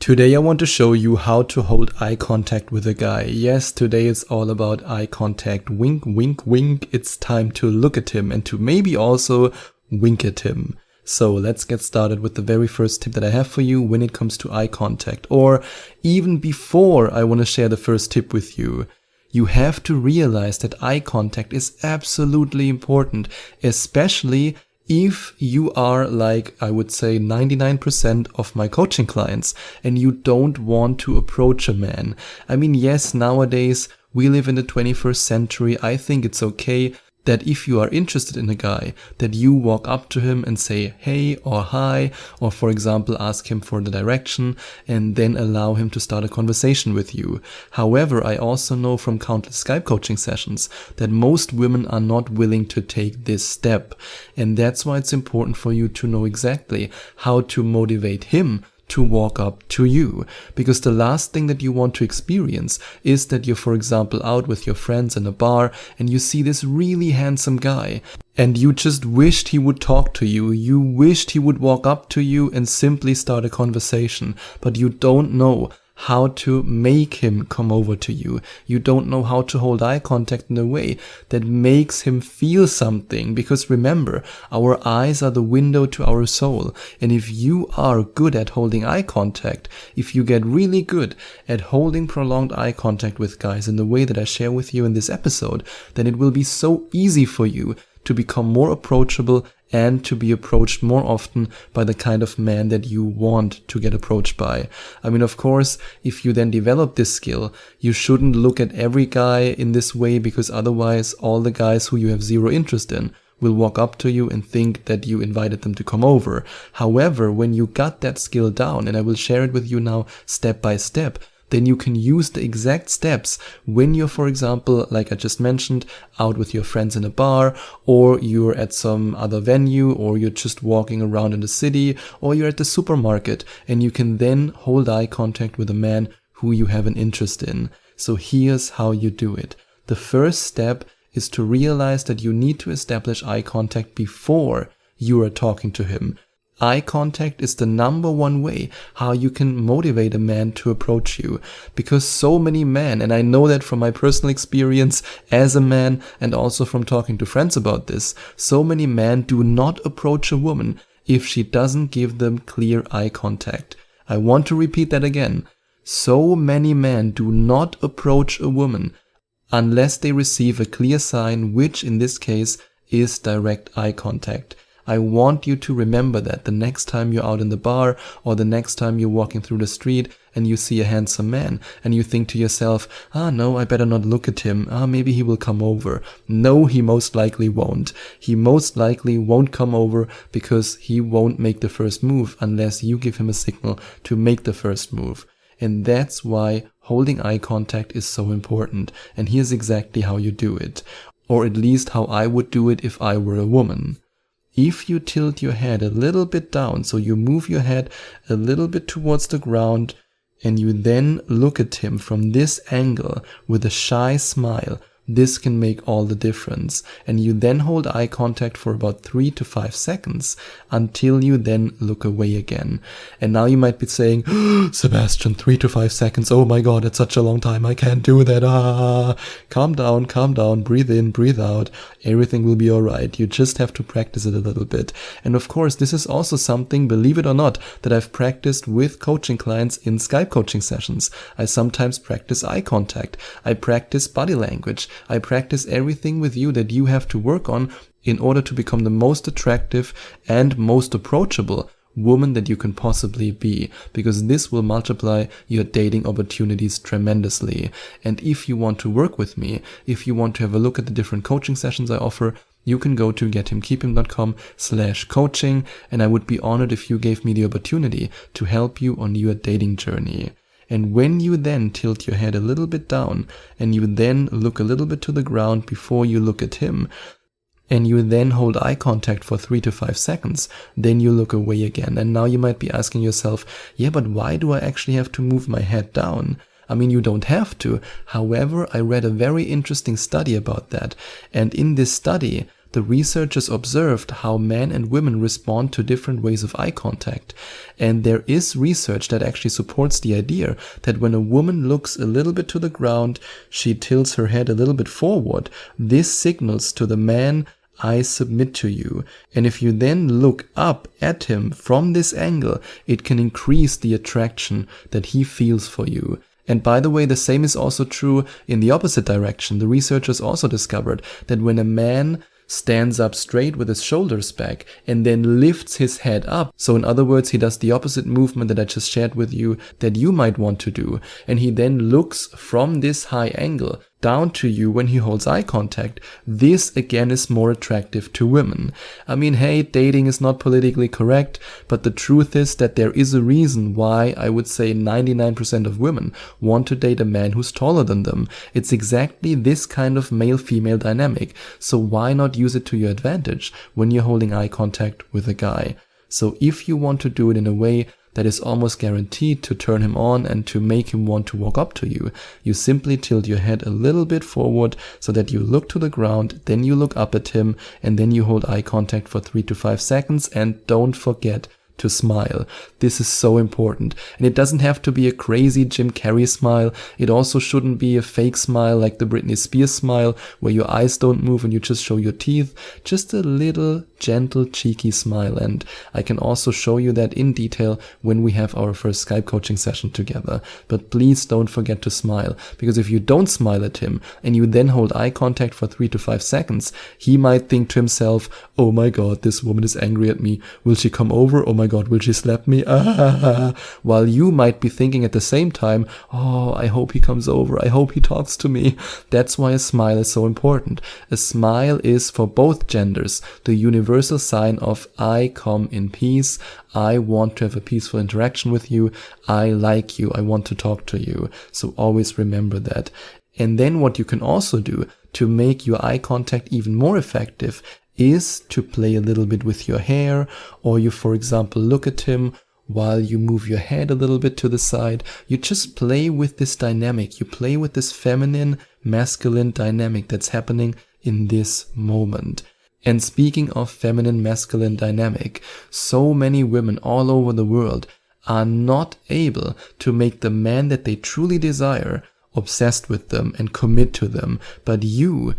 Today I want to show you how to hold eye contact with a guy. Yes, today it's all about eye contact. Wink, wink, wink. It's time to look at him and to maybe also wink at him. So let's get started with the very first tip that I have for you when it comes to eye contact. Or even before I want to share the first tip with you. You have to realize that eye contact is absolutely important, especially if you are like, I would say 99% of my coaching clients and you don't want to approach a man. I mean, yes, nowadays we live in the 21st century. I think it's okay that if you are interested in a guy, that you walk up to him and say hey or hi, or for example, ask him for the direction and then allow him to start a conversation with you. However, I also know from countless Skype coaching sessions that most women are not willing to take this step. And that's why it's important for you to know exactly how to motivate him to walk up to you, because the last thing that you want to experience is that you're, for example, out with your friends in a bar and you see this really handsome guy and you just wished he would talk to you. You wished he would walk up to you and simply start a conversation, but you don't know how to make him come over to you. You don't know how to hold eye contact in a way that makes him feel something. Because remember, our eyes are the window to our soul. And if you are good at holding eye contact, if you get really good at holding prolonged eye contact with guys in the way that I share with you in this episode, then it will be so easy for you to become more approachable and to be approached more often by the kind of man that you want to get approached by. I mean, of course, if you then develop this skill, you shouldn't look at every guy in this way, because otherwise all the guys who you have zero interest in will walk up to you and think that you invited them to come over. However, when you got that skill down, and I will share it with you now step by step, then you can use the exact steps when you're, for example, like I just mentioned, out with your friends in a bar, or you're at some other venue, or you're just walking around in the city, or you're at the supermarket, and you can then hold eye contact with a man who you have an interest in. So here's how you do it. The first step is to realize that you need to establish eye contact before you are talking to him. Eye contact is the number one way how you can motivate a man to approach you, because so many men, and I know that from my personal experience as a man and also from talking to friends about this, so many men do not approach a woman if she doesn't give them clear eye contact. I want to repeat that again. So many men do not approach a woman unless they receive a clear sign, which in this case is direct eye contact. I want you to remember that the next time you're out in the bar, or the next time you're walking through the street and you see a handsome man and you think to yourself, no, I better not look at him. Maybe he will come over. No, he most likely won't. He most likely won't come over because he won't make the first move unless you give him a signal to make the first move. And that's why holding eye contact is so important. And here's exactly how you do it. Or at least how I would do it if I were a woman. If you tilt your head a little bit down, so you move your head a little bit towards the ground, and you then look at him from this angle with a shy smile, this can make all the difference. And you then hold eye contact for about 3 to 5 seconds until you then look away again. And now you might be saying, Sebastian, 3 to 5 seconds. Oh my God, it's such a long time. I can't do that. Calm down, breathe in, breathe out. Everything will be all right. You just have to practice it a little bit. And of course, this is also something, believe it or not, that I've practiced with coaching clients in Skype coaching sessions. I sometimes practice eye contact. I practice body language. I practice everything with you that you have to work on in order to become the most attractive and most approachable woman that you can possibly be, because this will multiply your dating opportunities tremendously. And if you want to work with me, if you want to have a look at the different coaching sessions I offer, you can go to gethimkeephim.com/coaching, and I would be honored if you gave me the opportunity to help you on your dating journey. And when you then tilt your head a little bit down and you then look a little bit to the ground before you look at him, and you then hold eye contact for 3 to 5 seconds, then you look away again. And now you might be asking yourself, yeah, but why do I actually have to move my head down? I mean, you don't have to. However, I read a very interesting study about that. And in this study, the researchers observed how men and women respond to different ways of eye contact. And there is research that actually supports the idea that when a woman looks a little bit to the ground, she tilts her head a little bit forward. This signals to the man, I submit to you. And if you then look up at him from this angle, it can increase the attraction that he feels for you. And by the way, the same is also true in the opposite direction. The researchers also discovered that when a man stands up straight with his shoulders back and then lifts his head up, so in other words, he does the opposite movement that I just shared with you that you might want to do, and he then looks from this high angle down to you when he holds eye contact, this again is more attractive to women. I mean, hey, dating is not politically correct, but the truth is that there is a reason why I would say 99% of women want to date a man who's taller than them. It's exactly this kind of male-female dynamic, so why not use it to your advantage when you're holding eye contact with a guy? So if you want to do it in a way that is almost guaranteed to turn him on and to make him want to walk up to you, you simply tilt your head a little bit forward so that you look to the ground, then you look up at him, and then you hold eye contact for 3 to 5 seconds, and don't forget to smile. This is so important. And it doesn't have to be a crazy Jim Carrey smile. It also shouldn't be a fake smile like the Britney Spears smile where your eyes don't move and you just show your teeth. Just a little gentle, cheeky smile. And I can also show you that in detail when we have our first Skype coaching session together. But please don't forget to smile, because if you don't smile at him and you then hold eye contact for 3 to 5 seconds, he might think to himself, oh my God, this woman is angry at me. Will she come over? Oh my God, will she slap me? While you might be thinking at the same time, oh, I hope he comes over. I hope he talks to me. That's why a smile is so important. A smile is for both genders the universal sign of I come in peace. I want to have a peaceful interaction with you. I like you. I want to talk to you. So always remember that. And then what you can also do to make your eye contact even more effective is to play a little bit with your hair, or you, for example, look at him while you move your head a little bit to the side. You just play with this dynamic. You play with this feminine, masculine dynamic that's happening in this moment. And speaking of feminine, masculine dynamic, so many women all over the world are not able to make the man that they truly desire obsessed with them and commit to them. But you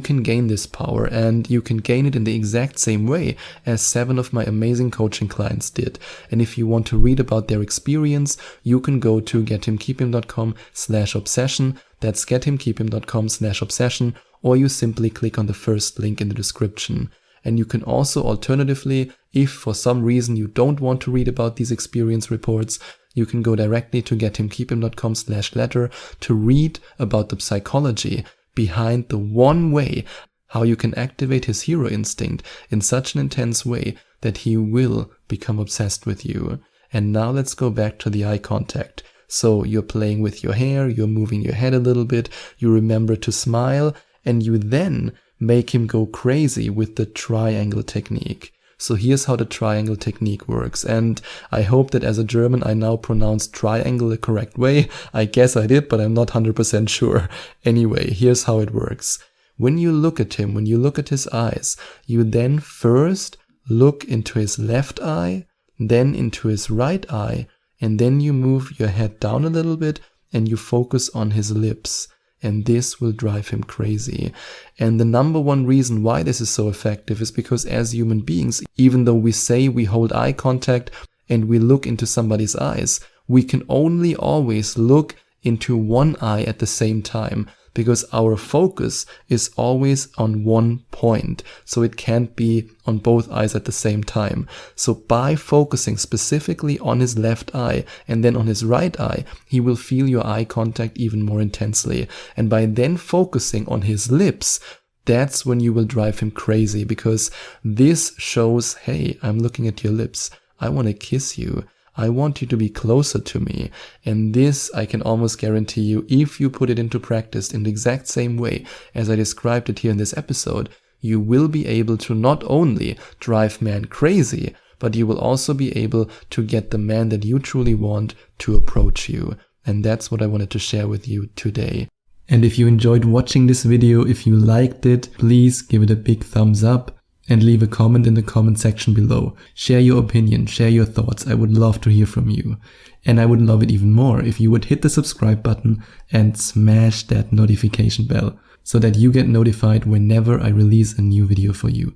can gain this power, and you can gain it in the exact same way as 7 of my amazing coaching clients did. And if you want to read about their experience, you can go to gethimkeephim.com/obsession. That's gethimkeephim.com/obsession, or you simply click on the first link in the description. And you can also alternatively, if for some reason you don't want to read about these experience reports, you can go directly to gethimkeephim.com/letter to read about the psychology behind the one way how you can activate his hero instinct in such an intense way that he will become obsessed with you. And now let's go back to the eye contact. So you're playing with your hair, you're moving your head a little bit, you remember to smile, and you then make him go crazy with the triangle technique. So here's how the triangle technique works, and I hope that as a German I now pronounced triangle the correct way. I guess I did, but I'm not 100% sure. Anyway, here's how it works. When you look at him, when you look at his eyes, you then first look into his left eye, then into his right eye, and then you move your head down a little bit and you focus on his lips. And this will drive him crazy. And the number one reason why this is so effective is because as human beings, even though we say we hold eye contact and we look into somebody's eyes, we can only always look into one eye at the same time, because our focus is always on one point. So it can't be on both eyes at the same time. So by focusing specifically on his left eye and then on his right eye, he will feel your eye contact even more intensely. And by then focusing on his lips, that's when you will drive him crazy, because this shows, hey, I'm looking at your lips. I want to kiss you. I want you to be closer to me. And this, I can almost guarantee you, if you put it into practice in the exact same way as I described it here in this episode, you will be able to not only drive men crazy, but you will also be able to get the man that you truly want to approach you. And that's what I wanted to share with you today. And if you enjoyed watching this video, if you liked it, please give it a big thumbs up and leave a comment in the comment section below. Share your opinion, share your thoughts. I would love to hear from you. And I would love it even more if you would hit the subscribe button and smash that notification bell so that you get notified whenever I release a new video for you.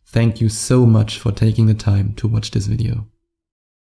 Thank you so much for taking the time to watch this video.